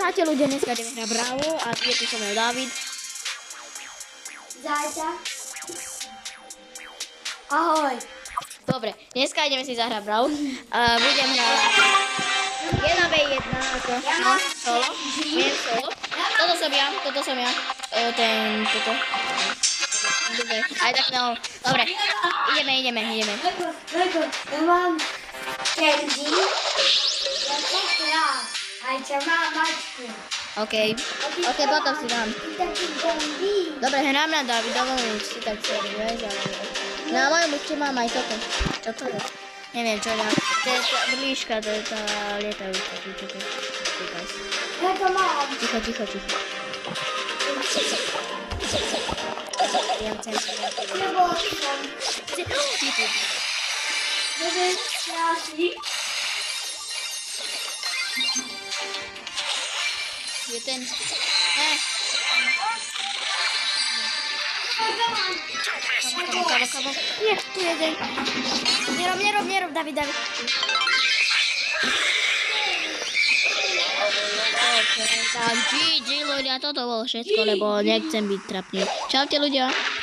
Čaute ľudia, dneska ideme hrať Bravo a je tu so mnou David. Zajca. Ahoj. Dobre, dneska ideme si zahrať Bravo. Budem hrať 1v1 ako solo. Viem solo. Toto som ja. Toto. Dobre, aj tak no. Dobre, ideme. Lego, ja mám candy. Ja to hrám. Aj čo mám mačku. OK, potom si dám. Taký candy. Dobre, hrám na Davidovom účte, tak sa vieš, ale... Na mojom účte mám aj toto. Čo to je? Neviem, čo dám. To je tá blížka, to je tá lietajúca. Ja to mám. Ticho. Nebol som. Dobre, krásny. Je ten... Kamo. Nie, tu jeden. Nerob, David. Tak, GG ľudia, toto bolo všetko, lebo nechcem byť trapný. Čaute ľudia.